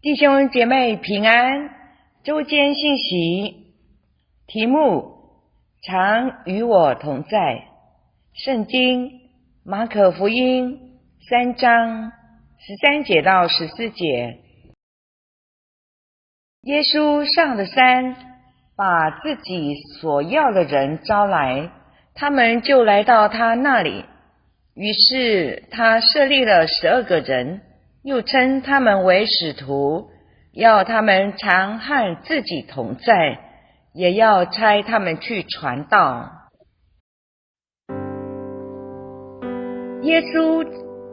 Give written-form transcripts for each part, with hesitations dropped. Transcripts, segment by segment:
弟兄姐妹平安，周间信息题目：常与我同在。圣经马可福音3章13节到14节。耶稣上了山，把自己所要的人招来，他们就来到他那里。于是他设立了12个人，又称他们为使徒，要他们常和自己同在，也要差他们去传道。耶稣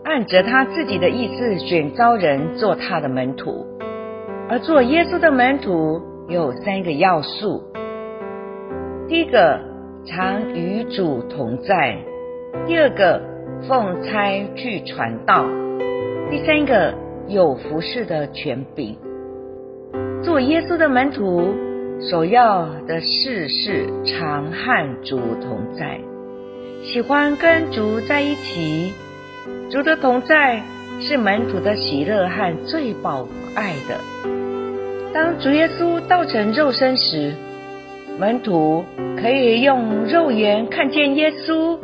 按着他自己的意思选召人做他的门徒，而做耶稣的门徒有3个要素。第一个，常与主同在；第二个，奉差去传道；第三个，有服事的权柄。做耶稣的门徒首要的事是常和主同在，喜欢跟主在一起。主的同在是门徒的喜乐和最宝爱的。当主耶稣道成肉身时，门徒可以用肉眼看见耶稣，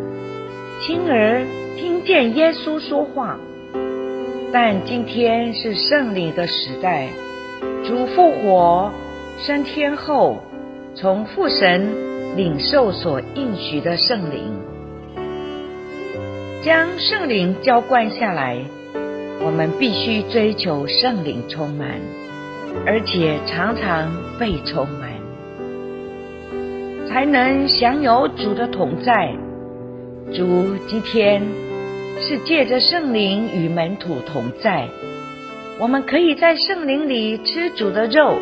亲耳听见耶稣说话。但今天是圣灵的时代，主复活升天后，从父神领受所应许的圣灵，将圣灵浇灌下来。我们必须追求圣灵充满，而且常常被充满，才能享有主的同在。主今天是借着圣灵与门徒同在，我们可以在圣灵里吃主的肉，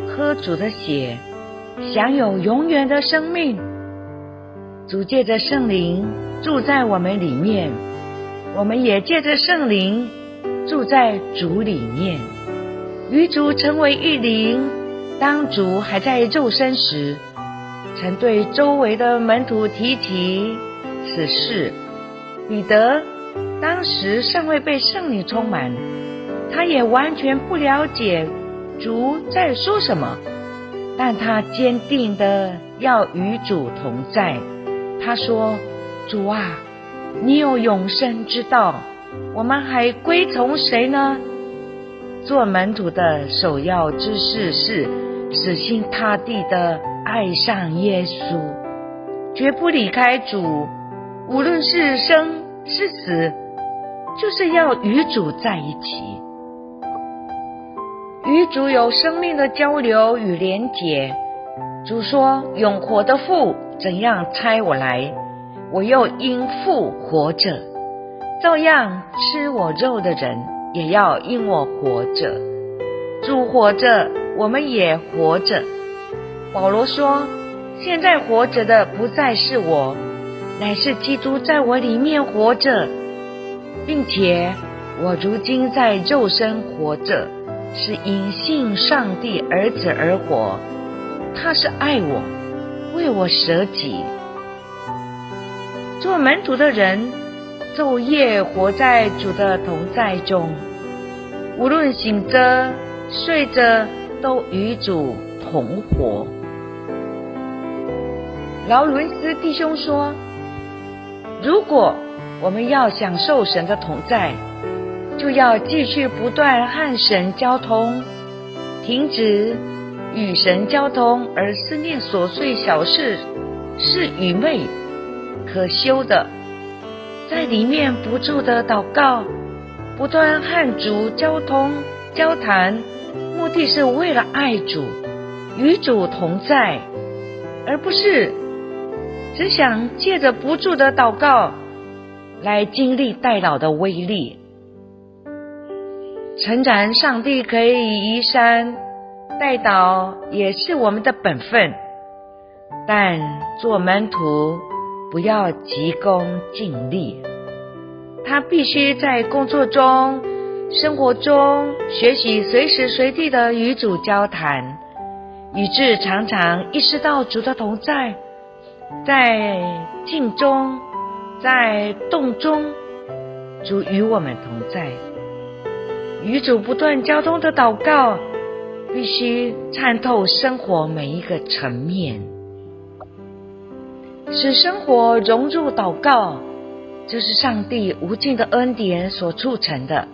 喝主的血，享有永远的生命。主借着圣灵住在我们里面，我们也借着圣灵住在主里面，与主成为一灵。当主还在肉身时，曾对周围的门徒提起此事。彼得当时尚未被圣灵充满，他也完全不了解主在说什么，但他坚定的要与主同在。他说：主啊，你有永生之道，我们还归从谁呢？做门徒的首要之事是死心塌地的爱上耶稣，绝不离开主，无论是生是死，就是要与主在一起，与主有生命的交流与连结。主说，永活的父怎样差我来，我又因父活着，照样吃我肉的人也要因我活着。主活着，我们也活着。保罗说，现在活着的不再是我，乃是基督在我里面活着，并且我如今在肉身活着，是因信上帝儿子而活，他是爱我，为我舍己。做门徒的人昼夜活在主的同在中，无论醒着睡着都与主同活。劳伦斯弟兄说，如果我们要享受神的同在，就要继续不断和神交通，停止与神交通而思念琐碎小事是愚昧可羞的。在里面不住的祷告，不断和主交通交谈，目的是为了爱主，与主同在，而不是只想借着不住的祷告来经历代祷的威力。诚然，上帝可以移山代祷也是我们的本分，但做门徒不要急功近利，他必须在工作中、生活中学习随时随地的与主交谈，以致常常意识到主的同在，在静中，在动中，主与我们同在。与主不断交通的祷告必须参透生活每一个层面，使生活融入祷告，这是上帝无尽的恩典所促成的，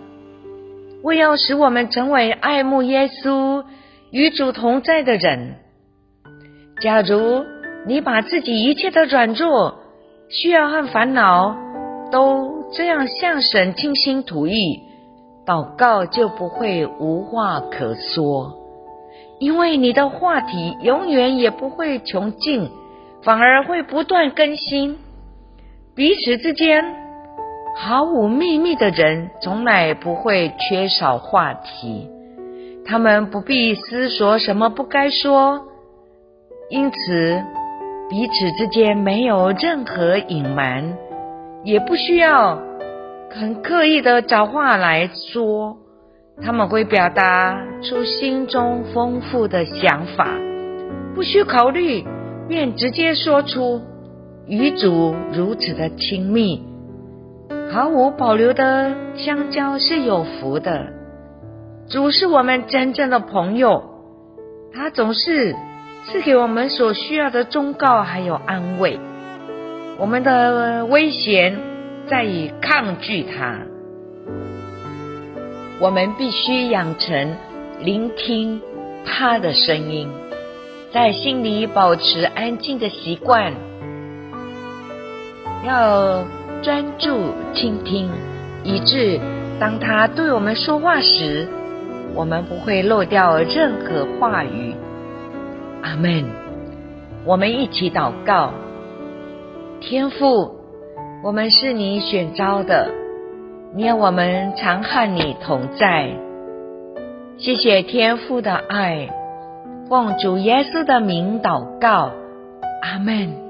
为要使我们成为爱慕耶稣、与主同在的人。假如你把自己一切的软弱、需要和烦恼都这样向神倾心吐意，祷告就不会无话可说，因为你的话题永远也不会穷尽，反而会不断更新。彼此之间毫无秘密的人从来不会缺少话题，他们不必思索什么不该说，因此彼此之间没有任何隐瞒，也不需要很刻意的找话来说，他们会表达出心中丰富的想法，不需考虑便直接说出。与主如此的亲密，毫无保留的相交是有福的。主是我们真正的朋友，他总是赐给我们所需要的忠告还有安慰。我们的危险在于抗拒他，我们必须养成聆听他的声音，在心里保持安静的习惯，要专注倾听，以致当他对我们说话时，我们不会漏掉任何话语。阿们。我们一起祷告。天父，我们是你选召的，你要我们常和你同在。谢谢天父的爱，奉主耶稣的名祷告。阿们。